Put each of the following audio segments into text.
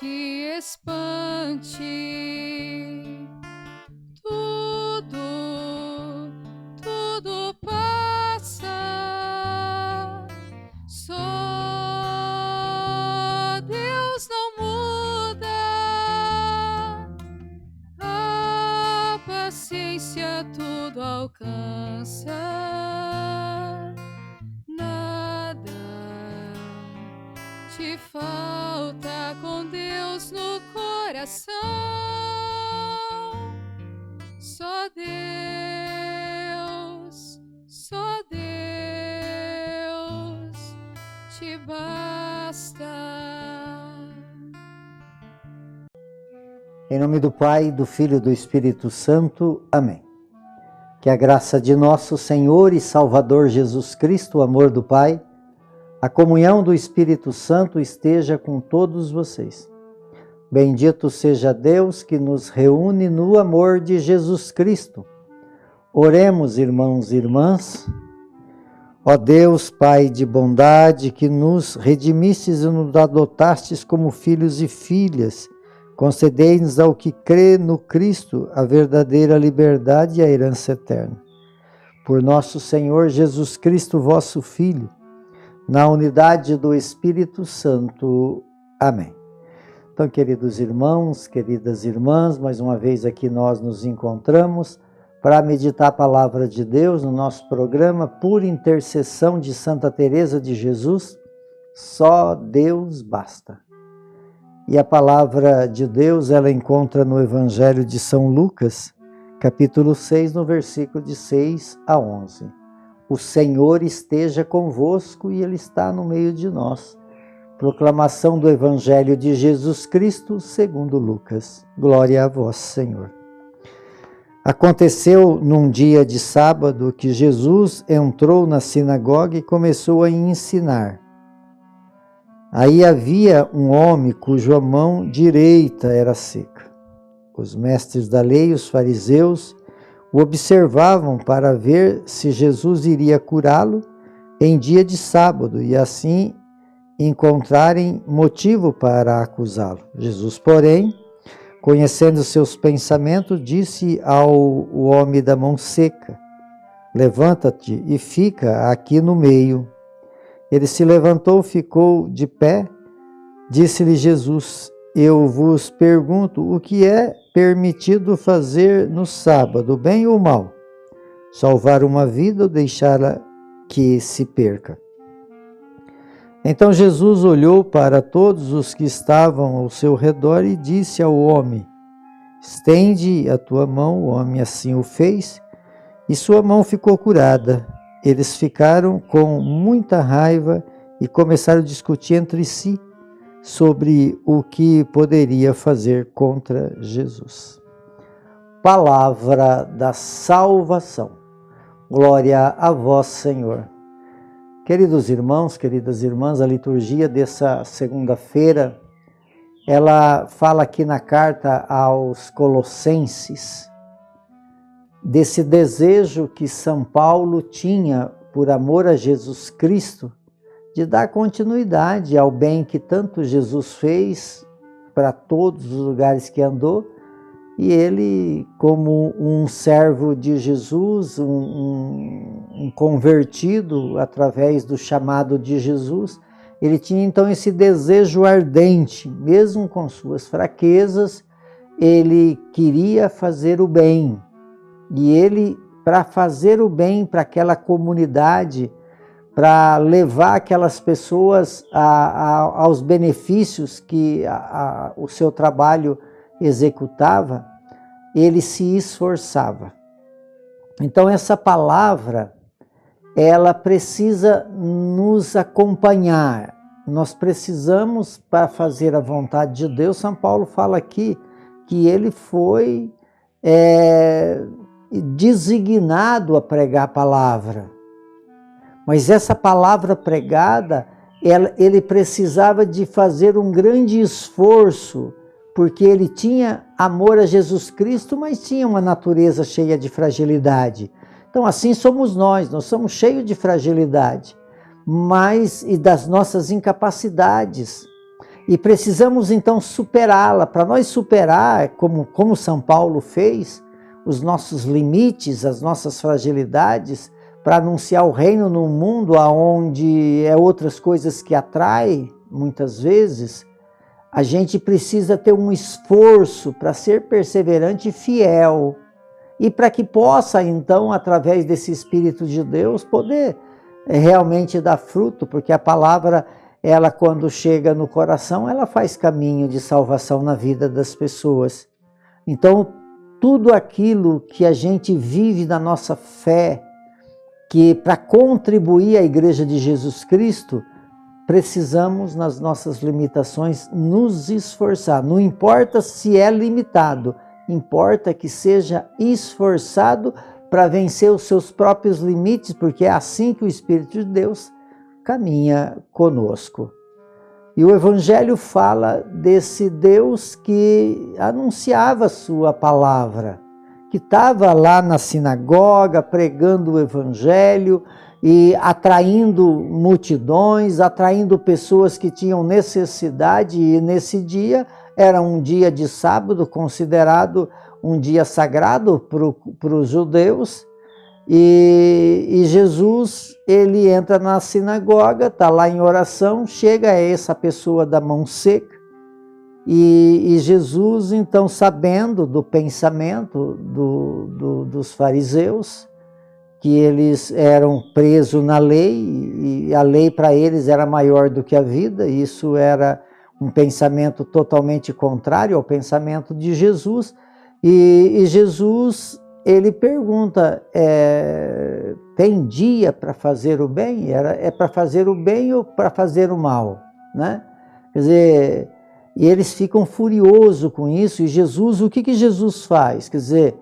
te espante. Tudo passa. Só Deus não muda. A paciência tudo alcança. Nada te falta com Deus no coração. Só Deus te basta. Em nome do Pai, do Filho e do Espírito Santo. Amém. Que a graça de nosso Senhor e Salvador Jesus Cristo, o amor do Pai, a comunhão do Espírito Santo esteja com todos vocês. Bendito seja Deus que nos reúne no amor de Jesus Cristo. Oremos, irmãos e irmãs. Ó Deus, Pai de bondade, que nos redimistes e nos adotastes como filhos e filhas, concedei-nos ao que crê no Cristo a verdadeira liberdade e a herança eterna. Por nosso Senhor Jesus Cristo, vosso Filho, na unidade do Espírito Santo. Amém. Então, queridos irmãos, queridas irmãs, mais uma vez aqui nós nos encontramos para meditar a palavra de Deus no nosso programa Por Intercessão de Santa Teresa de Jesus. Só Deus basta. E a palavra de Deus ela encontra no Evangelho de São Lucas, capítulo 6, no versículo de 6 a 11. O Senhor esteja convosco e Ele está no meio de nós. Proclamação do Evangelho de Jesus Cristo segundo Lucas. Glória a vós, Senhor. Aconteceu num dia de sábado que Jesus entrou na sinagoga e começou a ensinar. Aí havia um homem cuja mão direita era seca. Os mestres da lei e os fariseus o observavam para ver se Jesus iria curá-lo em dia de sábado e assim encontrarem motivo para acusá-lo. Jesus, porém, conhecendo seus pensamentos, disse ao homem da mão seca: levanta-te e fica aqui no meio. Ele se levantou, ficou de pé. Disse-lhe Jesus: eu vos pergunto, o que é permitido fazer no sábado, bem ou mal? Salvar uma vida ou deixá-la que se perca? Então Jesus olhou para todos os que estavam ao seu redor e disse ao homem: estende a tua mão. O homem assim o fez e sua mão ficou curada. Eles ficaram com muita raiva e começaram a discutir entre si sobre o que poderia fazer contra Jesus. Palavra da salvação. Glória a vós, Senhor. Queridos irmãos, queridas irmãs, a liturgia dessa segunda-feira, ela fala aqui na carta aos Colossenses, desse desejo que São Paulo tinha, por amor a Jesus Cristo, de dar continuidade ao bem que tanto Jesus fez para todos os lugares que andou, e ele, como um servo de Jesus, um convertido através do chamado de Jesus, ele tinha então esse desejo ardente, mesmo com suas fraquezas, ele queria fazer o bem. E ele, para fazer o bem para aquela comunidade, para levar aquelas pessoas aos benefícios que o seu trabalho executava, ele se esforçava. Então essa palavra, ela precisa nos acompanhar. Nós precisamos, para fazer a vontade de Deus, São Paulo fala aqui que ele foi designado a pregar a palavra. Mas essa palavra pregada, ele precisava de fazer um grande esforço, porque ele tinha amor a Jesus Cristo, mas tinha uma natureza cheia de fragilidade. Então assim somos nós somos cheios de fragilidade, e das nossas incapacidades. E precisamos então superá-la. Para nós superar, como São Paulo fez, os nossos limites, as nossas fragilidades, para anunciar o reino num mundo onde é outras coisas que atraem, muitas vezes, a gente precisa ter um esforço para ser perseverante e fiel. E para que possa, então, através desse Espírito de Deus, poder realmente dar fruto, porque a palavra, ela quando chega no coração, ela faz caminho de salvação na vida das pessoas. Então, tudo aquilo que a gente vive na nossa fé, que para contribuir à Igreja de Jesus Cristo, precisamos, nas nossas limitações, nos esforçar. Não importa se é limitado, importa que seja esforçado para vencer os seus próprios limites, porque é assim que o Espírito de Deus caminha conosco. E o Evangelho fala desse Deus que anunciava a sua palavra, que estava lá na sinagoga pregando o Evangelho e atraindo multidões, atraindo pessoas que tinham necessidade, e nesse dia era um dia de sábado, considerado um dia sagrado para os judeus, e Jesus, ele entra na sinagoga, está lá em oração, chega essa pessoa da mão seca, e Jesus, então, sabendo do pensamento dos fariseus, que eles eram presos na lei, e a lei para eles era maior do que a vida, e isso era um pensamento totalmente contrário ao pensamento de Jesus, e Jesus, ele pergunta, tem dia para fazer o bem? É para fazer o bem ou para fazer o mal? Né? Quer dizer, e eles ficam furiosos com isso, e Jesus, o que Jesus faz? Quer dizer,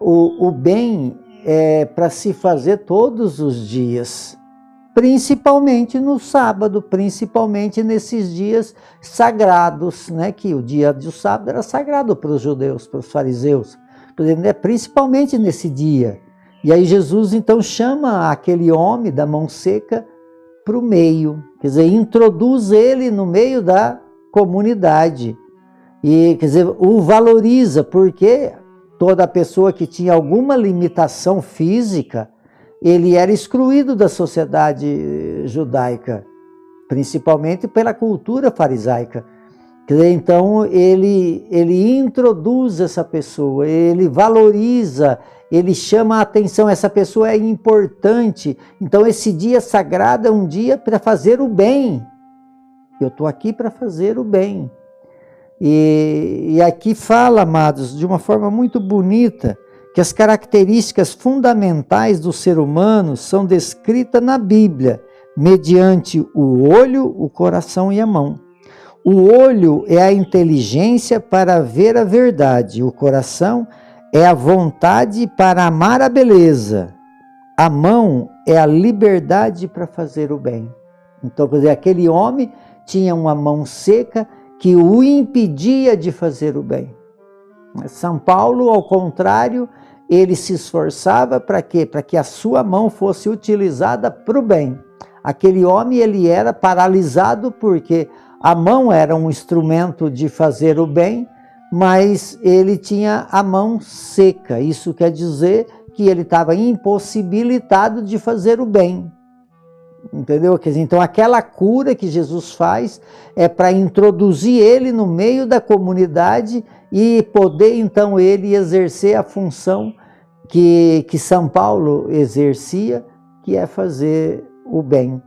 o bem é para se fazer todos os dias, principalmente no sábado, principalmente nesses dias sagrados, né? Que o dia do sábado era sagrado para os judeus, para os fariseus, principalmente nesse dia. E aí Jesus então chama aquele homem da mão seca para o meio, quer dizer, introduz ele no meio da comunidade, e quer dizer, o valoriza, porque toda pessoa que tinha alguma limitação física, ele era excluído da sociedade judaica, principalmente pela cultura farisaica. Então, ele introduz essa pessoa, ele valoriza, ele chama a atenção, essa pessoa é importante. Então, esse dia sagrado é um dia para fazer o bem. Eu estou aqui para fazer o bem. E aqui fala, amados, de uma forma muito bonita, que as características fundamentais do ser humano são descritas na Bíblia, mediante o olho, o coração e a mão. O olho é a inteligência para ver a verdade, o coração é a vontade para amar a beleza, a mão é a liberdade para fazer o bem. Então, quer dizer, aquele homem tinha uma mão seca que o impedia de fazer o bem. São Paulo, ao contrário, ele se esforçava para quê? Para que a sua mão fosse utilizada para o bem. Aquele homem, ele era paralisado porque a mão era um instrumento de fazer o bem, mas ele tinha a mão seca. Isso quer dizer que ele estava impossibilitado de fazer o bem. Entendeu? Então, aquela cura que Jesus faz é para introduzir ele no meio da comunidade e poder, então, ele exercer a função que São Paulo exercia, que é fazer o bem,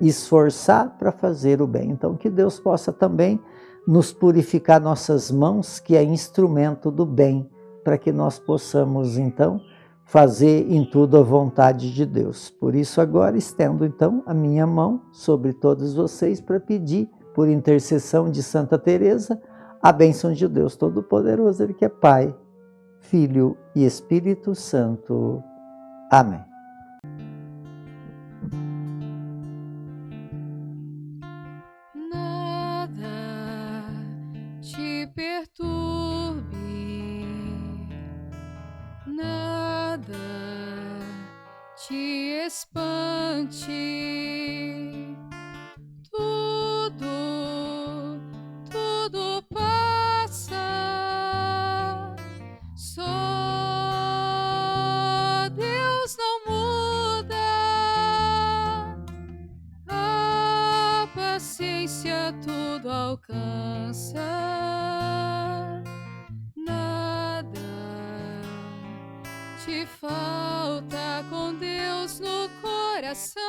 esforçar para fazer o bem. Então, que Deus possa também nos purificar nossas mãos, que é instrumento do bem, para que nós possamos, então, fazer em tudo a vontade de Deus. Por isso agora estendo então a minha mão sobre todos vocês para pedir, por intercessão de Santa Teresa, a bênção de Deus Todo-Poderoso, Ele que é Pai, Filho e Espírito Santo. Amém. Nada te perturbe, nada te espante, tudo presciência tudo alcança. Nada te falta com Deus no coração.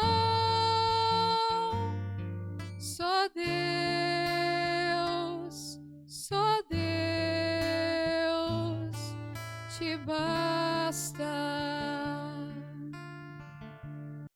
Só Deus te basta.